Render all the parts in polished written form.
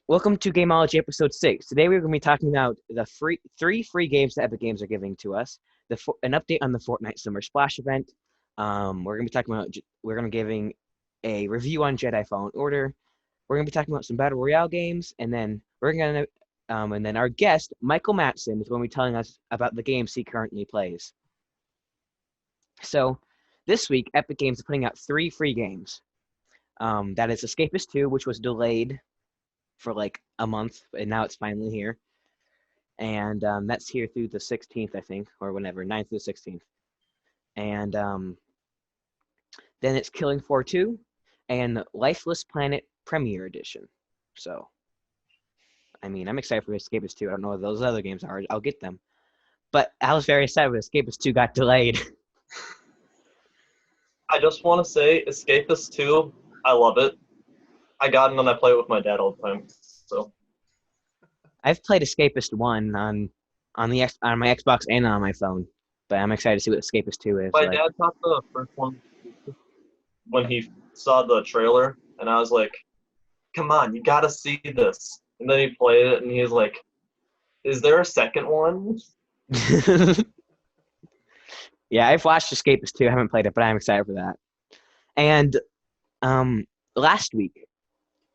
Welcome to Gameology episode 6. Today we're going to be talking about the three free games that Epic Games are giving to us. An update on the Fortnite Summer Splash event. We're going to be talking about giving a review on Jedi Fallen Order. We're going to be talking about some Battle Royale games, and then our guest Michael Matson is going to be telling us about the games he currently plays. So this week Epic Games is putting out 3 free games. That is Escapist 2, which was delayed for like a month, and now it's finally here. And that's here through the 16th, I think, or whenever, 9th through the 16th. And then it's Killing Floor 2 and Lifeless Planet Premiere Edition. So, I mean, I'm excited for Escapist 2. I don't know what those other games are. I'll get them. But I was very excited when Escapist 2 got delayed. I just want to say, Escapist 2, I love it. I got it and I play it with my dad all the time. So I've played Escapist 1 on my Xbox and on my phone, but I'm excited to see what Escapist 2 is. my dad caught the first one when he saw the trailer, and I was like, "Come on, you gotta see this." And then he played it, and he was like, "Is there a second one?" Yeah, I've watched Escapist 2. I haven't played it, but I'm excited for that. And last week,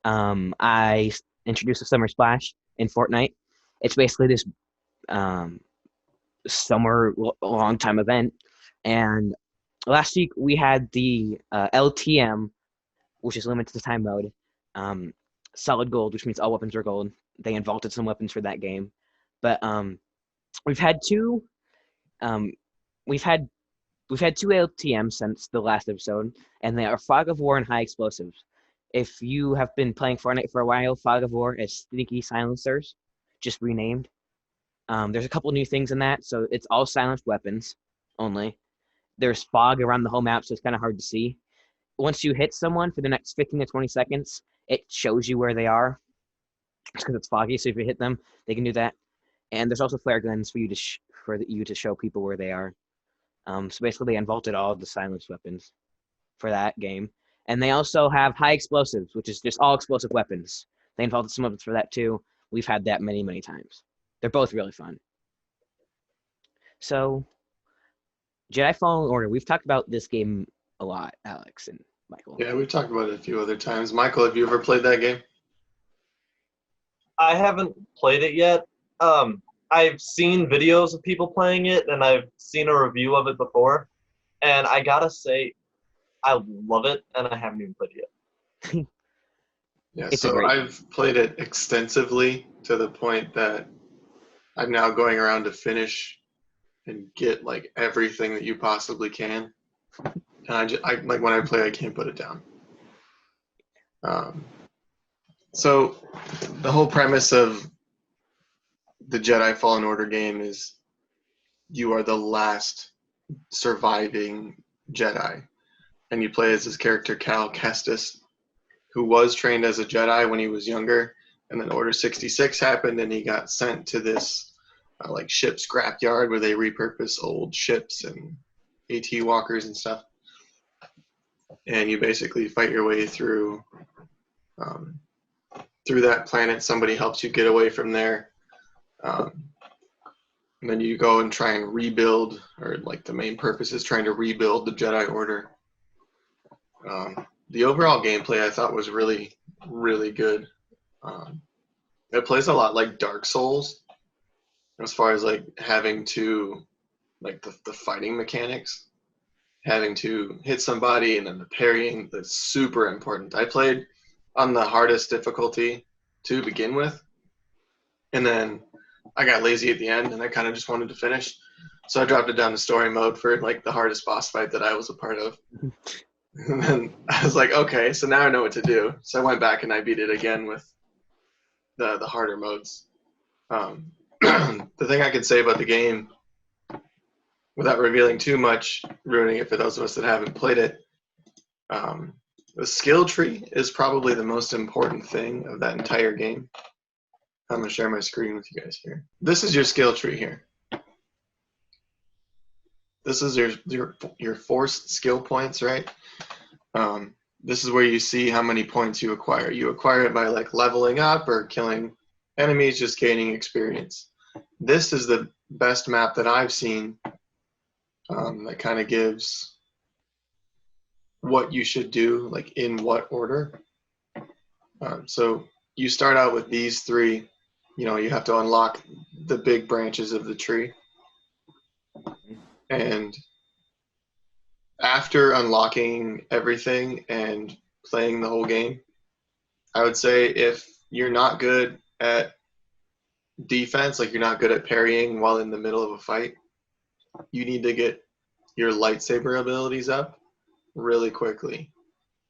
I introduced the Summer Splash in Fortnite. It's basically this summer long time event. And last week we had the LTM, which is limited to time mode, solid gold, which means all weapons are gold. They involted some weapons for that game, but we've had two LTMs since the last episode, and they are Fog of War and High Explosives. If you have been playing Fortnite for a while, Fog of War is Sneaky Silencers, just renamed. There's a couple new things in that, so it's all silenced weapons only. There's fog around the whole map, so it's kind of hard to see. Once you hit someone for the next 15 to 20 seconds, it shows you where they are, just because it's foggy. So if you hit them, they can do that. And there's also flare guns for you to show people where they are. So basically, they involted all of the silenced weapons for that game. And they also have high explosives, which is just all explosive weapons. They involved some weapons for that too. We've had that many, many times. They're both really fun. So, Jedi Fallen Order. We've talked about this game a lot, Alex and Michael. Yeah, we've talked about it a few other times. Michael, have you ever played that game? I haven't played it yet. I've seen videos of people playing it, and I've seen a review of it before. And I gotta say, I love it, and I haven't even played it yet. Yeah, so I've played it extensively to the point that I'm now going around to finish and get like everything that you possibly can. And I like when I play, I can't put it down. So the whole premise of the Jedi Fallen Order game is you are the last surviving Jedi, and you play as this character Cal Kestis, who was trained as a Jedi when he was younger, and then Order 66 happened, and he got sent to this like ship scrapyard where they repurpose old ships and AT walkers and stuff. And you basically fight your way through that planet. Somebody helps you get away from there. And then you go and try and rebuild, or like the main purpose is trying to rebuild the Jedi Order. The overall gameplay I thought was really, really good. It plays a lot like Dark Souls as far as like having to, like the fighting mechanics, having to hit somebody and then the parrying, that's super important. I played on the hardest difficulty to begin with, and then I got lazy at the end and I kind of just wanted to finish. So I dropped it down to story mode for like the hardest boss fight that I was a part of. And then I was like, okay, so now I know what to do. So I went back and I beat it again with the harder modes. The thing I could say about the game, without revealing too much, ruining it for those of us that haven't played it, the skill tree is probably the most important thing of that entire game. I'm going to share my screen with you guys here. This is your skill tree here. This is your forced skill points, right? this is where you see how many points you acquire. You acquire it by like leveling up or killing enemies, just gaining experience. This is the best map that I've seen that kind of gives what you should do, like in what order. So you start out with these three. You know, you have to unlock the big branches of the tree. And after unlocking everything and playing the whole game, I would say if you're not good at defense, like you're not good at parrying while in the middle of a fight, you need to get your lightsaber abilities up really quickly.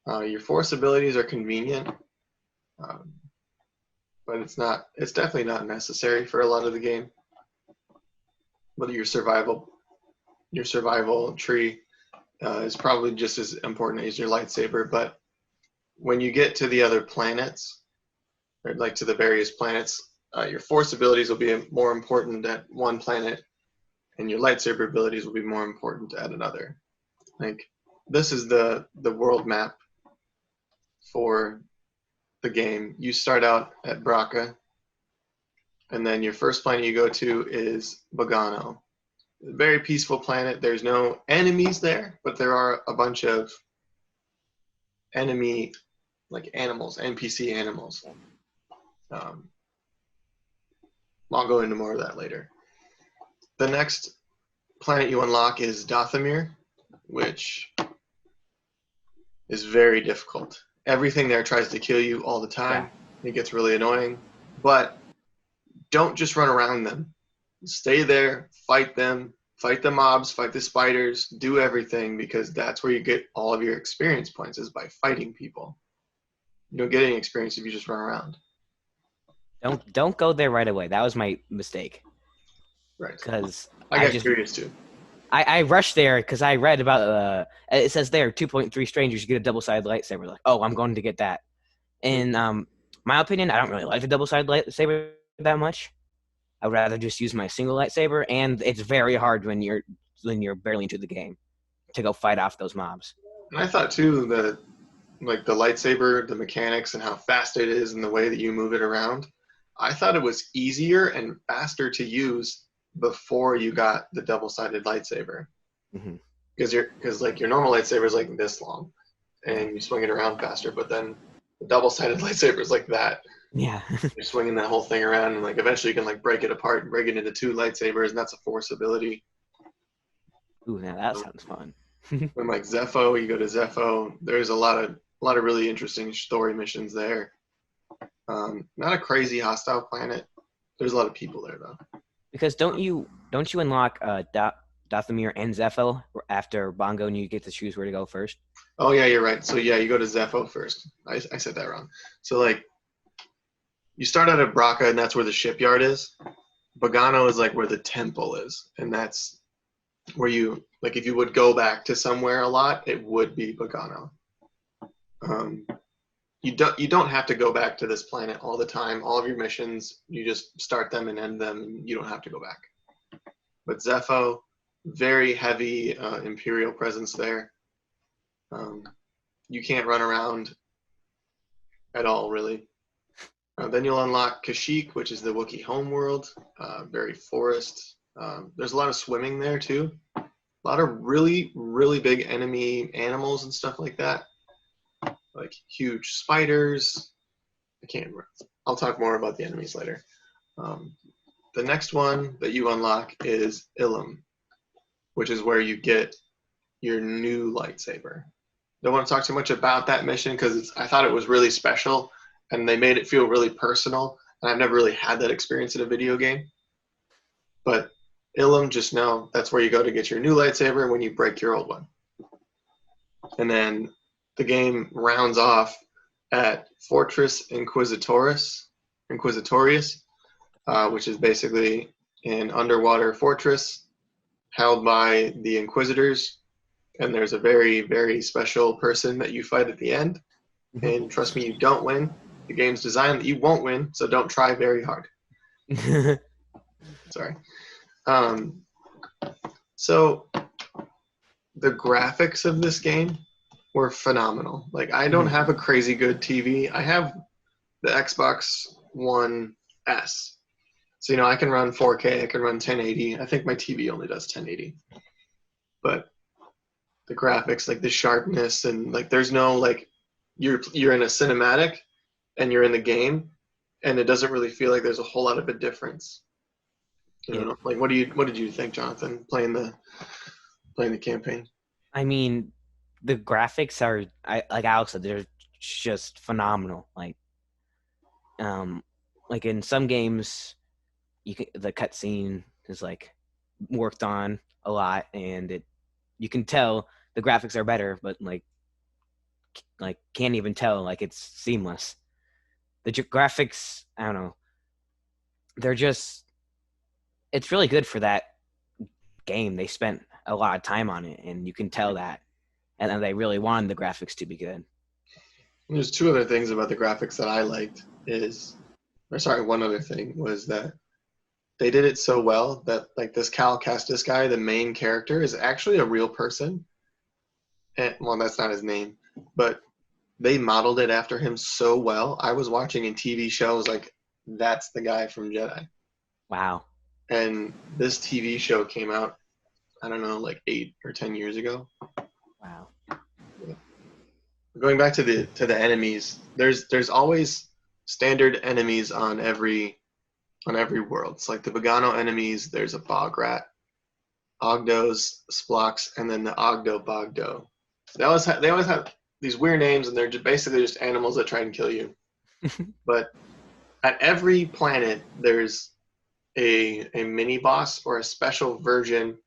Your force abilities are convenient, but it's definitely not necessary for a lot of the game. But your survival tree is probably just as important as your lightsaber. But when you get to the other planets, or like to the various planets, your force abilities will be more important at one planet, and your lightsaber abilities will be more important at another. Like, this is the world map for the game. You start out at Braca, and then your first planet you go to is Bogano. Very peaceful planet. There's no enemies there, but there are a bunch of enemy, like animals, NPC animals. I'll go into more of that later. The next planet you unlock is Dathomir, which is very difficult. Everything there tries to kill you all the time. Yeah. It gets really annoying. But don't just run around them. Stay there, fight them, fight the mobs, fight the spiders, do everything, because that's where you get all of your experience points, is by fighting people. You don't get any experience if you just run around. Don't go there right away. That was my mistake. Right. Because I got curious too. I rushed there because I read about it says there 2.3 strangers, you get a double-sided lightsaber. Like, oh, I'm going to get that. In my opinion, I don't really like the double-sided lightsaber that much. I would rather just use my single lightsaber, and it's very hard when you're barely into the game to go fight off those mobs. And I thought too that like the lightsaber, the mechanics and how fast it is and the way that you move it around, I thought it was easier and faster to use before you got the double-sided lightsaber. Because like your normal lightsaber is like this long and you swing it around faster, but then the double-sided lightsaber is like that. Yeah. You're swinging that whole thing around, and like eventually you can like break it apart and break it into two lightsabers, and that's a force ability. Ooh, now that sounds fun. When like Zepho, you go to Zepho, there's a lot of really interesting story missions there. Not a crazy hostile planet. There's a lot of people there though. Because don't you unlock Dathomir and Zepho after Bongo, and you get to choose where to go first? Oh yeah, you're right. So yeah, you go to Zepho first. I said that wrong. So like, you start out at Braca, and that's where the shipyard is. Bogano is like where the temple is, and that's where you, like, if you would go back to somewhere a lot, it would be Bogano. You don't have to go back to this planet all the time. All of your missions, you just start them and end them, and you don't have to go back. But Zepho, very heavy Imperial presence there. You can't run around at all, really. Then you'll unlock Kashyyyk, which is the Wookiee homeworld. Very forest. There's a lot of swimming there too. A lot of really, really big enemy animals and stuff like that. Like huge spiders. I can't remember. I'll talk more about the enemies later. The next one that you unlock is Ilum, which is where you get your new lightsaber. Don't want to talk too much about that mission because I thought it was really special, and they made it feel really personal, and I've never really had that experience in a video game. But Ilum, just know that's where you go to get your new lightsaber when you break your old one. And then the game rounds off at Fortress Inquisitorius, which is basically an underwater fortress held by the Inquisitors. And there's a very, very special person that you fight at the end. And trust me, you don't win. The game's designed that you won't win, so don't try very hard. Sorry. So the graphics of this game were phenomenal. Like, I don't have a crazy good TV. I have the Xbox One S. So, I can run 4K, I can run 1080. I think my TV only does 1080. But the graphics, like the sharpness, and like there's no like you're in a cinematic and you're in the game, and it doesn't really feel like there's a whole lot of a difference. Like what did you think, Jonathan, playing the campaign? I mean, the graphics are, like Alex said, they're just phenomenal. Like in some games, the cutscene is like worked on a lot, and you can tell the graphics are better, but like can't even tell, like it's seamless. The graphics, I don't know, they're just, it's really good for that game. They spent a lot of time on it, and you can tell that, and then they really wanted the graphics to be good. There's two other things about the graphics that I liked one other thing was that they did it so well that like this Cal Kestis guy, the main character, is actually a real person. And, well, that's not his name, but they modeled it after him so well. I was watching in TV shows like, that's the guy from Jedi. Wow. And this TV show came out, I don't know, like 8 or 10 years ago. Wow. Yeah. Going back to the enemies, there's always standard enemies on every world. It's like the Bogano enemies, there's a bog rat, Ogdos, Splocks, and then the Ogdo Bogdo. They always have these weird names, and they're basically just animals that try and kill you. But at every planet, there's a mini boss or a special version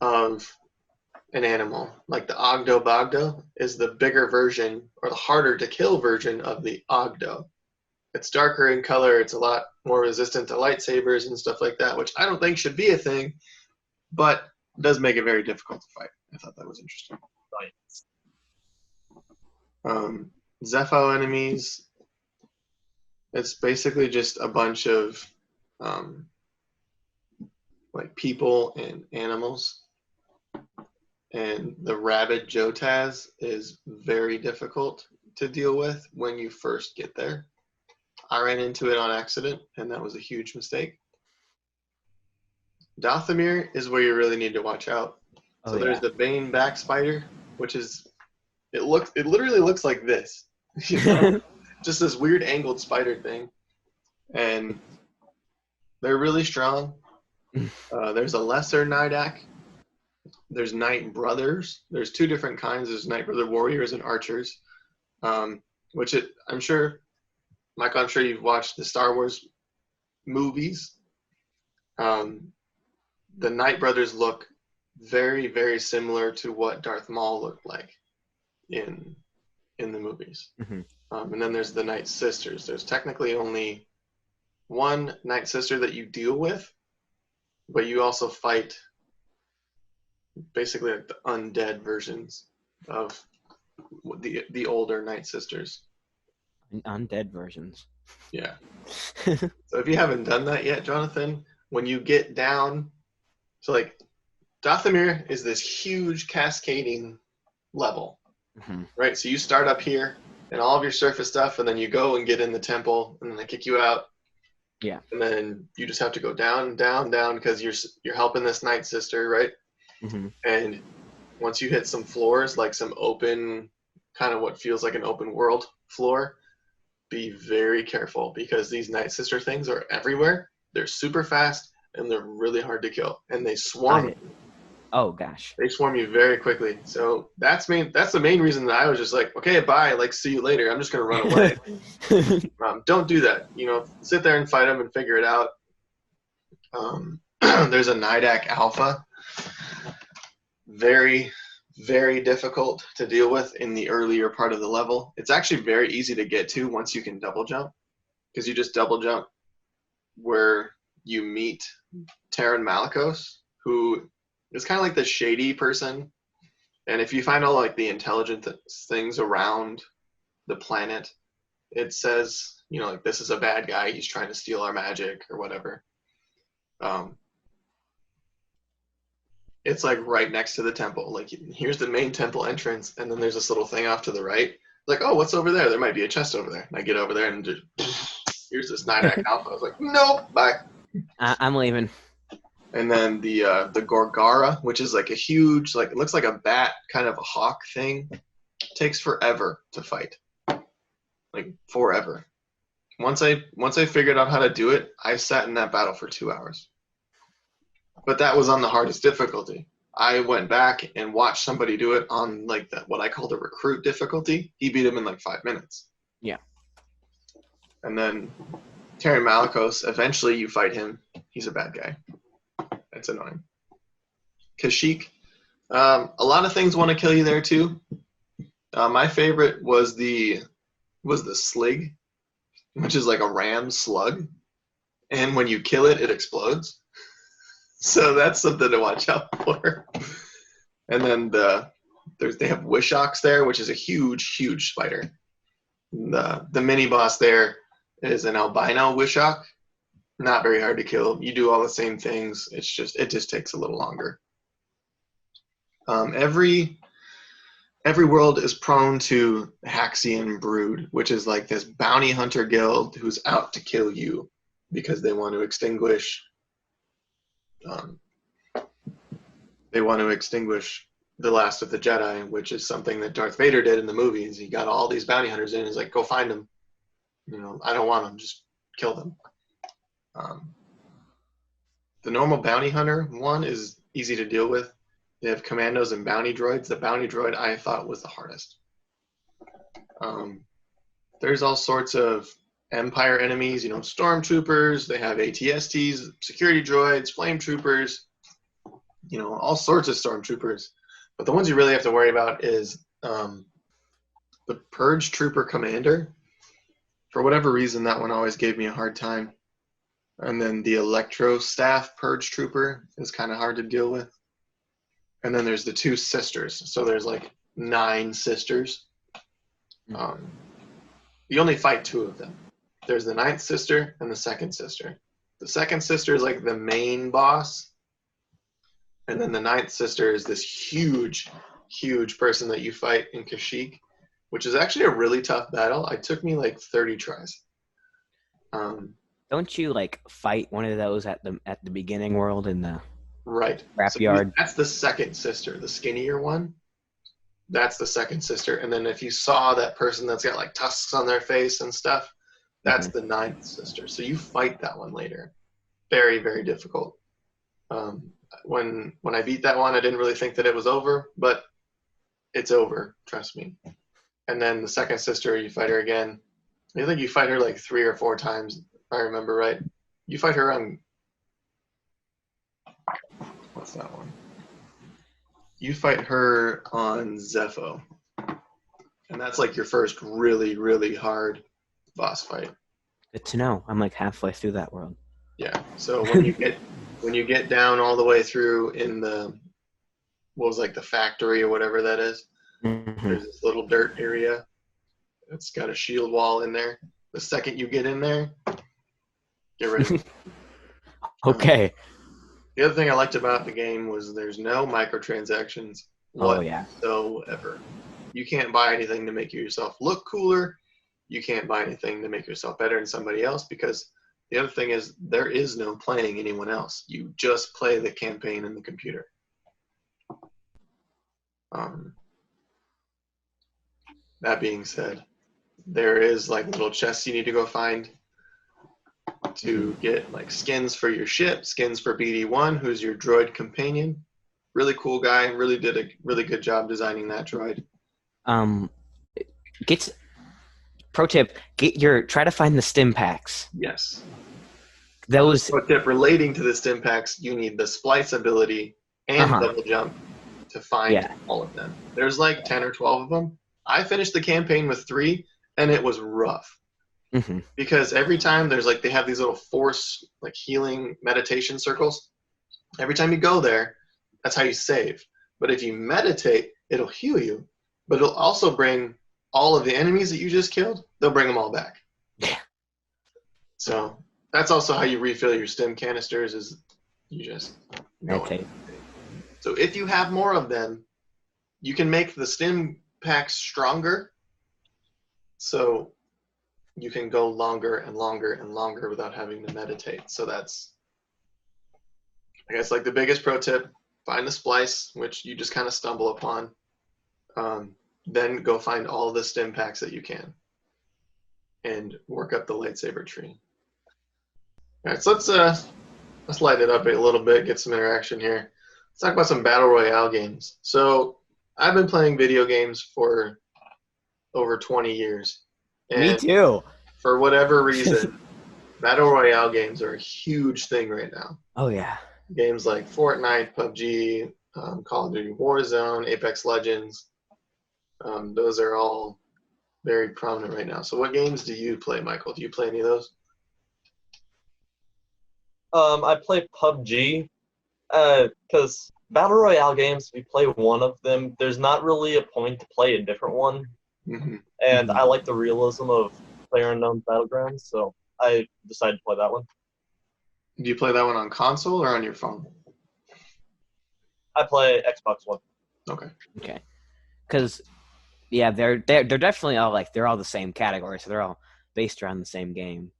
of an animal. Like the Ogdo Bogdo is the bigger version or the harder to kill version of the Ogdo. It's darker in color. It's a lot more resistant to lightsabers and stuff like that, which I don't think should be a thing, but does make it very difficult to fight. I thought that was interesting. Zepho enemies, it's basically just a bunch of like people and animals. And the rabid Jotaz is very difficult to deal with when you first get there. I ran into it on accident, and that was a huge mistake. Dathomir is where you really need to watch out. So there's the Bane back spider, which is, it literally looks like this. Just this weird angled spider thing. And they're really strong. There's a lesser Nidak. There's Knight Brothers. There's two different kinds. There's Knight Brother Warriors and Archers, I'm sure, Michael, I'm sure you've watched the Star Wars movies. The Knight Brothers look very, very similar to what Darth Maul looked like in the movies. Mm-hmm. And then there's the Knight Sisters. There's technically only one Knight Sister that you deal with, but you also fight basically like the undead versions of the older Knight Sisters. Undead versions. Yeah. So if you haven't done that yet, Jonathan, when you get down to like Dathomir is this huge cascading level, right? So you start up here and all of your surface stuff, and then you go and get in the temple, and then they kick you out. Yeah. And then you just have to go down, down, down because you're helping this Knight Sister, right? Mm-hmm. And once you hit some floors, like some open, kind of what feels like an open world floor, be very careful because these Night Sister things are everywhere. They're super fast and they're really hard to kill, and they swarm. Oh gosh. They swarm you very quickly. So that's the main reason that I was just like, okay, bye, like see you later. I'm just gonna run away. Don't do that. Sit there and fight them and figure it out. There's a Nidak Alpha. Very, very difficult to deal with in the earlier part of the level. It's actually very easy to get to once you can double jump, because you just double jump where you meet Terran Malicos, who is kind of like the shady person. And if you find all like the intelligent things around the planet, it says, like this is a bad guy. He's trying to steal our magic or whatever. It's like right next to the temple. Like here's the main temple entrance, and then there's this little thing off to the right. Like, oh, what's over there? There might be a chest over there. And I get over there and just, here's this 9-act alpha. I was like, nope, bye. I'm leaving. And then the Gorgara, which is like a huge, like it looks like a bat, kind of a hawk thing, takes forever to fight. Like forever. Once I figured out how to do it, I sat in that battle for 2 hours. But that was on the hardest difficulty. I went back and watched somebody do it on like what I call the recruit difficulty. He beat him in like 5 minutes. Yeah. And then Terry Malikos, eventually you fight him. He's a bad guy. It's annoying. Kashyyyk, a lot of things want to kill you there too. My favorite was the Slig, which is like a ram slug, and when you kill it, it explodes. So that's something to watch out for. And then they have Wishox there, which is a huge spider. The mini boss there is an albino Wishox. Not very hard to kill. You do all the same things. It just takes a little longer. Every world is prone to Haxian Brood, which is like this bounty hunter guild who's out to kill you because they want to extinguish the last of the Jedi, which is something that Darth Vader did in the movies. He got all these bounty hunters in. He's like, go find them. I don't want them. Just kill them. The normal bounty hunter one is easy to deal with. They have commandos and bounty droids. The bounty droid I thought was the hardest. There's all sorts of Empire enemies, stormtroopers. They have ATSTs, security droids, flame troopers, all sorts of stormtroopers. But the ones you really have to worry about is the Purge Trooper Commander. For whatever reason, that one always gave me a hard time. And then the Electro Staff Purge Trooper is kind of hard to deal with. And then there's the 2 sisters. So there's like 9 sisters. You only fight 2 of them. There's the 9th sister and the 2nd sister. The 2nd sister is like the main boss. And then the 9th sister is this huge person that you fight in Kashyyyk, which is actually a really tough battle. It took me like 30 tries. Don't you like fight one of those at the beginning world in the right scrapyard? So that's the 2nd sister, the skinnier one. That's the 2nd sister. And then if you saw that person that's got like tusks on their face and stuff, that's the 9th sister. So you fight that one later. Very, very difficult. When I beat that one, I didn't really think that it was over, but it's over, trust me. And then the 2nd sister, you fight her again. I think you fight her like 3 or 4 times, if I remember right. You fight her on... What's that one? You fight her on Zepho. And that's like your first really, really hard boss fight. Good to know. I'm like halfway through that world. Yeah. So when you get down all the way through in the the factory or whatever that is, there's this little dirt area. It's got a shield wall in there. The second you get in there, get rid of it. Okay. The other thing I liked about the game was there's no microtransactions whatsoever. You can't buy anything to make yourself look cooler. You can't buy anything to make yourself better than somebody else, because the other thing is there is no playing anyone else. You just play the campaign in the computer. That being said, there is like little chests you need to go find to get like skins for your ship, skins for BD1, who's your droid companion. Really cool guy. Really did a really good job designing that droid. Pro tip: try to find the stim packs. Yes. Those. Pro tip relating to the stim packs: you need the splice ability and double jump to find all of them. There's like 10 or 12 of them. I finished the campaign with 3, and it was rough. Because every time they have these little force like healing meditation circles. Every time you go there, that's how you save. But if you meditate, it'll heal you, but it'll also bring all of the enemies that you just killed. They'll bring them all back. Yeah. So that's also how you refill your stim canisters. Is you just meditate. So if you have more of them, you can make the stim packs stronger. So you can go longer and longer and longer without having to meditate. So that's, I guess, like the biggest pro tip. Find the splice, which you just kind of stumble upon. Then go find all the stim packs that you can and work up the lightsaber tree. All right, so let's light it up a little bit, get some interaction here. Let's talk about some battle royale games. So I've been playing video games for over 20 years. And Me too. for whatever reason, battle royale games are a huge thing right now. Oh yeah. Games like Fortnite, PUBG, Call of Duty Warzone, Apex Legends, those are all very prominent right now. So what games do you play, Michael? Do you play any of those? I play PUBG because battle royale games, if you play one of them, there's not really a point to play a different one. Mm-hmm. And I like the realism of PlayerUnknown's Battlegrounds, so I decided to play that one. Do you play that one on console or on your phone? I play Xbox One. Okay. Okay. Because yeah, they're definitely all like they're all the same category, so they're all based around the same game.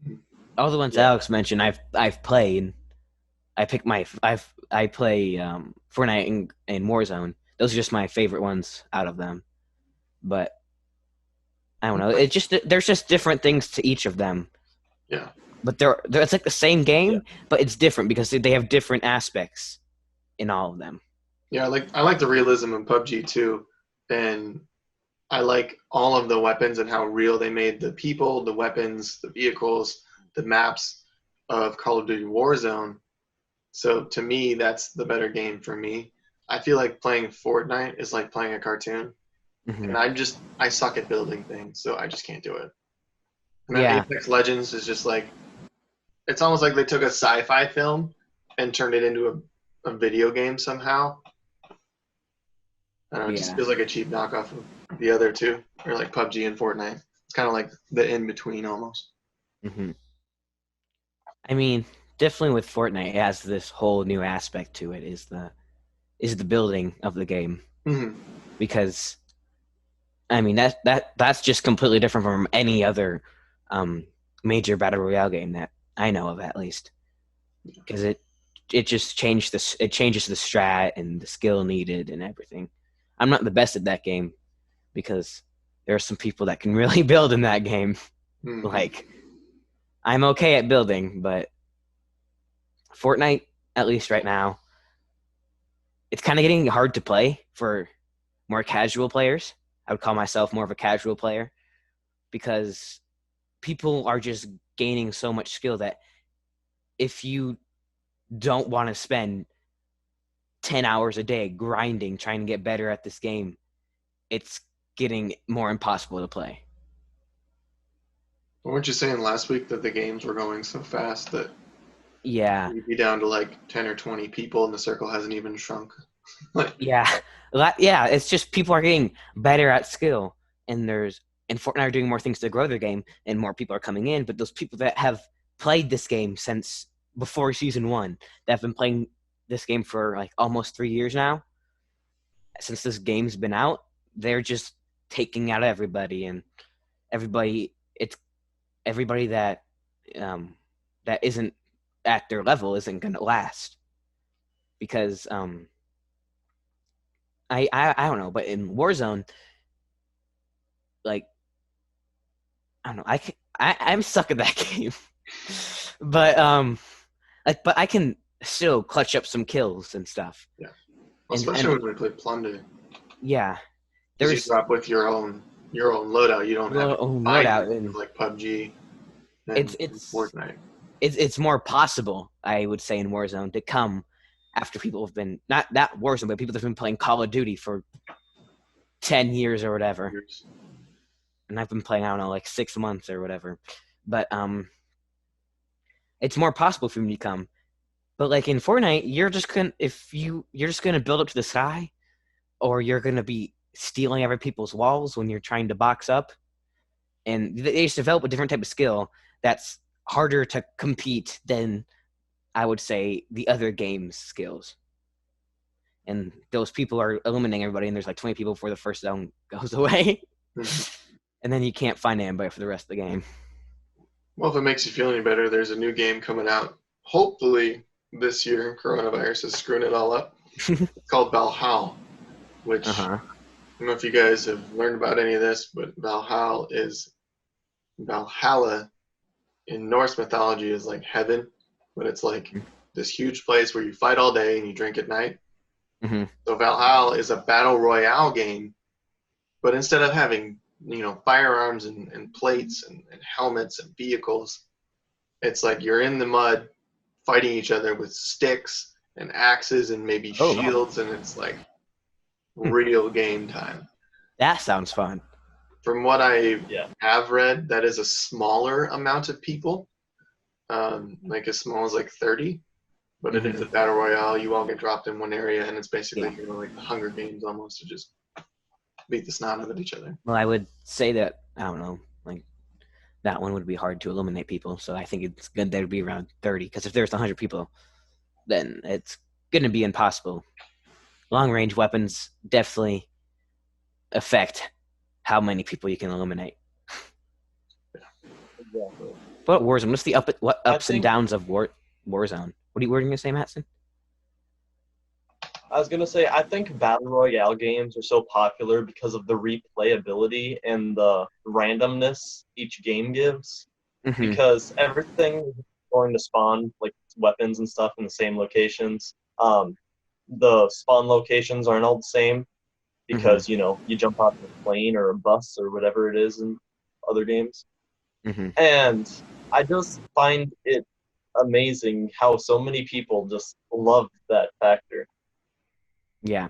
Mhm. All the ones Yeah. Alex mentioned, I've played. I play Fortnite and Warzone. Those are just my favorite ones out of them. But I don't know. There's just different things to each of them. Yeah. But it's like the same game, but it's different because they have different aspects in all of them. Yeah, I like the realism in PUBG too, and I like all of the weapons and how real they made the people, the weapons, the vehicles, the maps of Call of Duty Warzone. So to me, that's the better game for me. I feel like playing Fortnite is like playing a cartoon, Mhm. and I suck at building things, so I just can't do it. And then Yeah. Apex Legends is just like, it's almost like they took a sci-fi film and turned it into a video game somehow. I don't know, it just Yeah. feels like a cheap knockoff of the other two, or like PUBG and Fortnite. It's kind of like the in-between almost. Mhm. I mean, definitely with Fortnite, it has this whole new aspect to it. Is the building of the game, Mm-hmm. because I mean that's just completely different from any other major battle royale game that I know of, at least, because it just changes the strat and the skill needed and everything. I'm not the best at that game because there are some people that can really build in that game. Mm-hmm. Like, I'm okay at building, but Fortnite, at least right now, it's kind of getting hard to play for more casual players. I would call myself more of a casual player because people are just gaining so much skill that if you don't want to spend 10 hours a day grinding, trying to get better at this game, it's getting more impossible to play. Weren't you saying last week that the games were going so fast that Yeah. you'd be down to like 10 or 20 people and the circle hasn't even shrunk? Yeah. Yeah, it's just people are getting better at skill, and Fortnite are doing more things to grow their game, and more people are coming in, but those people that have played this game since before season 1, that have been playing this game for like almost 3 years now, since this game's been out, they're just taking out everybody, and everybody that isn't at their level isn't going to last, because I don't know, but in Warzone, like, I don't know, I'm stuck at that game, but but I can still clutch up some kills and stuff. Yeah, well, especially when we play Plunder. Yeah, Because you drop with your own loadout. You don't have to buy anything like PUBG and Fortnite. It's more possible, I would say, in Warzone to come after people have been not Warzone, but people that have been playing Call of Duty for 10 years or whatever. And I've been playing, I don't know, like 6 months or whatever. But it's more possible for me to come. But like in Fortnite, you're just gonna build up to the sky, or you're gonna be stealing other people's walls when you're trying to box up. And they just develop a different type of skill that's harder to compete than, I would say, the other game's skills. and those people are eliminating everybody, and there's like 20 people before the first zone goes away, and then you can't find anybody for the rest of the game. Well, if it makes you feel any better, there's a new game coming out, hopefully this year. Coronavirus is screwing it all up. It's called Valhalla, which I don't know if you guys have learned about any of this, but Valhalla in Norse mythology is like heaven, but it's like this huge place where you fight all day and you drink at night. So Valhalla is a battle royale game, but instead of having firearms and plates and helmets and vehicles, it's like you're in the mud fighting each other with sticks and axes and maybe shields, and it's like real game time. That sounds fun. From what I have read, that is a smaller amount of people, like as small as like 30. But it is a battle royale. You all get dropped in one area, and it's basically like the Hunger Games almost, to just beat the snot out of each other. Well, I would say that, I don't know, like that one would be hard to eliminate people. So I think it's good there to be around 30, because if there's 100 people, then it's going to be impossible. Long-range weapons definitely affect how many people you can eliminate. Exactly. But Warzone, what's the ups and downs of Warzone? What were you going to say, Matson? I was going to say, I think Battle Royale games are so popular because of the replayability and the randomness each game gives. Because everything is going to spawn, like weapons and stuff, in the same locations. The spawn locations aren't all the same because, you jump out of a plane or a bus or whatever it is in other games. And I just find it amazing how so many people just love that factor. Yeah.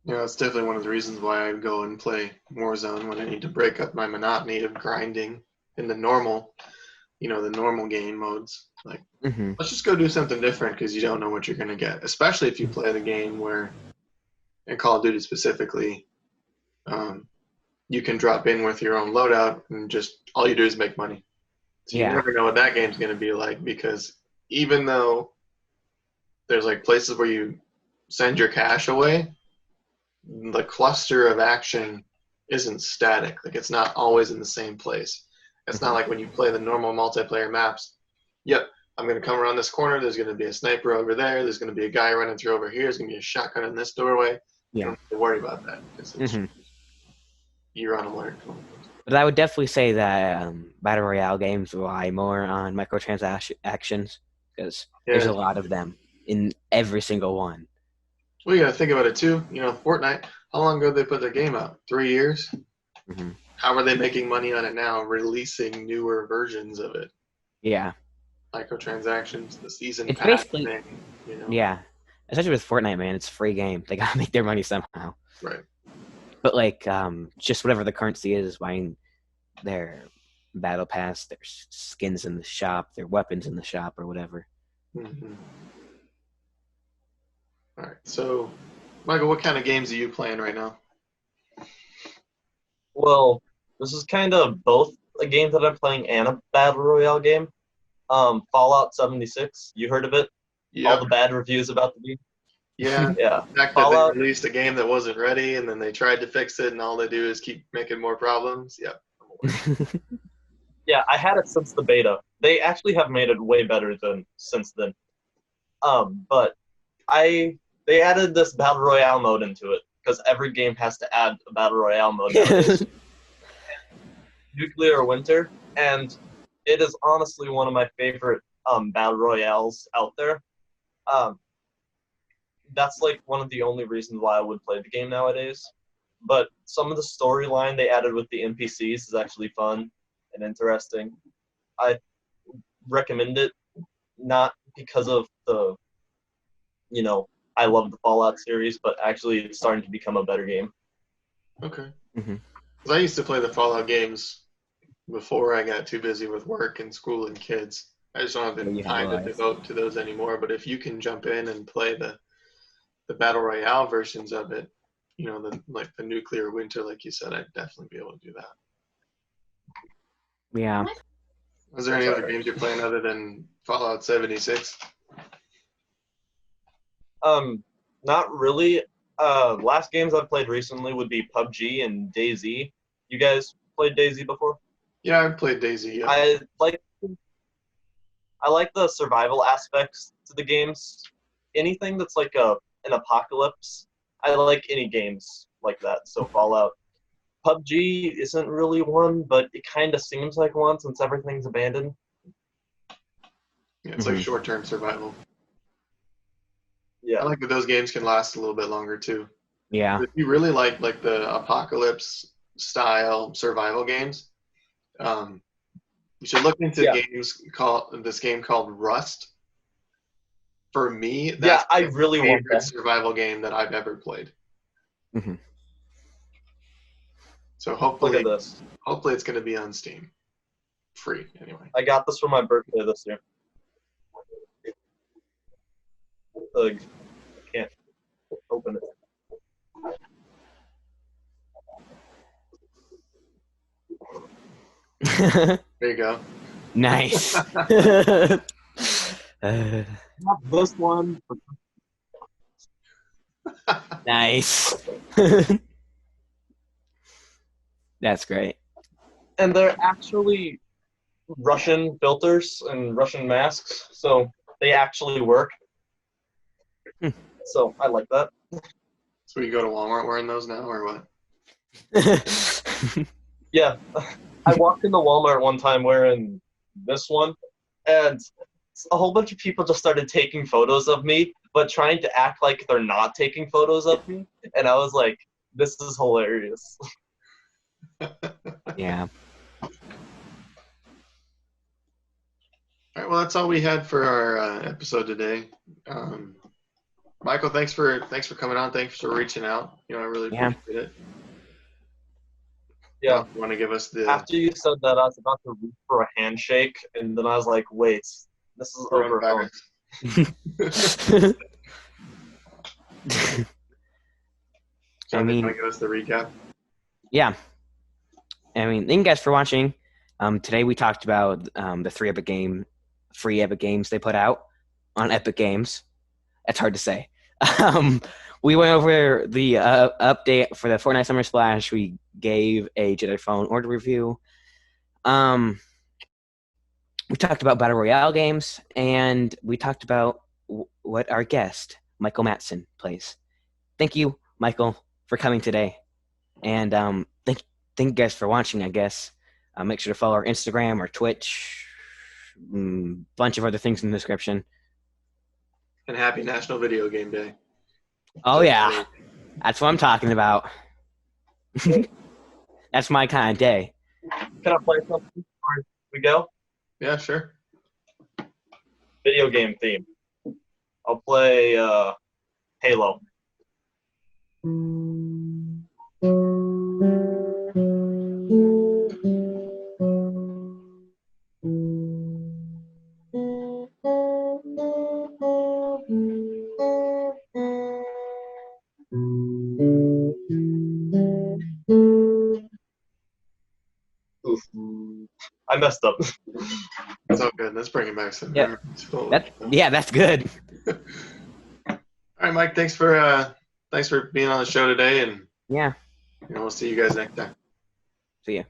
Yeah, it's definitely one of the reasons why I go and play Warzone when I need to break up my monotony of grinding in the normal, the normal game modes. Like, let's just go do something different, because you don't know what you're going to get, especially if you play the game where, in Call of Duty specifically, you can drop in with your own loadout and just all you do is make money. So you never know what that game's going to be like, because even though there's like places where you send your cash away, the cluster of action isn't static. Like, it's not always in the same place. It's not like when you play the normal multiplayer maps. Yep, I'm going to come around this corner. There's going to be a sniper over there. There's going to be a guy running through over here. There's going to be a shotgun in this doorway. You don't have to worry about that, because you're on alert. But I would definitely say that Battle Royale games rely more on microtransactions, because there's a lot of them in every single one. Well, you got to think about it too. Fortnite, how long ago did they put their game out? 3 years? How are they making money on it now, releasing newer versions of it? Yeah. Microtransactions, the season it's pass basically, thing. Yeah. Especially with Fortnite, man, it's a free game. They got to make their money somehow. Right. But like, just whatever the currency is, buying their battle pass, their skins in the shop, their weapons in the shop, or whatever. All right. So, Michael, what kind of games are you playing right now? Well, this is kind of both a game that I'm playing and a Battle Royale game. Fallout 76, you heard of it? Yep. All the bad reviews about the game? Yeah. Yeah. The fact that they released a game that wasn't ready, and then they tried to fix it, and all they do is keep making more problems. Yep. Yeah, I had it since the beta. They actually have made it way better since then. But they added this Battle Royale mode into it, because every game has to add a Battle Royale mode nowadays. Nuclear Winter, and it is honestly one of my favorite Battle Royales out there. That's like one of the only reasons why I would play the game nowadays. But some of the storyline they added with the NPCs is actually fun and interesting. I recommend it, not because of the, I love the Fallout series, but actually it's starting to become a better game. Okay. Because I used to play the Fallout games before I got too busy with work and school and kids. I just don't have the time to devote to those anymore. But if you can jump in and play the Battle Royale versions of it, the Nuclear Winter, like you said, I'd definitely be able to do that. Yeah. Is there any other games you're playing other than Fallout 76? Not really. Last games I've played recently would be PUBG and DayZ. You guys played DayZ before? Yeah, I played DayZ. Yeah. I like the survival aspects to the games. Anything that's like an apocalypse, I like any games like that. So Fallout. PUBG isn't really one, but it kind of seems like one since everything's abandoned. Yeah, it's like short-term survival. Yeah. I like that those games can last a little bit longer too. Yeah. If you really like the apocalypse style survival games, you should look into this game called Rust. For me, that's I my really want favorite that. survival game that I've ever played. Mm-hmm. So Look hopefully at this. it's going to be on Steam. Free, anyway. I got this for my birthday this year. Ugh. I can't open it. There you go. Nice. Not this one. Nice. That's great. And they're actually Russian filters and Russian masks, so they actually work. So I like that. So you go to Walmart wearing those now, or what? Yeah. I walked into Walmart one time wearing this one, and a whole bunch of people just started taking photos of me, but trying to act like they're not taking photos of me. And I was like, this is hilarious. Yeah. All right, well, that's all we had for our episode today. Michael, thanks for coming on. Thanks for reaching out. I really appreciate it. Yeah. You want to give us the... After you said that, I was about to reach for a handshake, and then I was like, wait, this is over. I mean, give us the recap. Yeah. I mean, thank you guys for watching. Today we talked about the free Epic games they put out on Epic Games. That's hard to say. We went over the update for the Fortnite Summer Splash. We gave a Jedi Fallen Order review. We talked about Battle Royale games, and we talked about what our guest, Michael Matson, plays. Thank you, Michael, for coming today. And thank you guys for watching, I guess. Make sure to follow our Instagram, our Twitch, bunch of other things in the description. And happy National Video Game Day. Oh, yeah. That's what I'm talking about. That's my kind of day. Can I play something before we go? Yeah, sure. Video game theme. I'll play Halo. Oof. I messed up. That's all good. Let's bring it back some. Yeah. That's good. All right, Mike. Thanks for being on the show today, and yeah, we'll see you guys next time. See ya.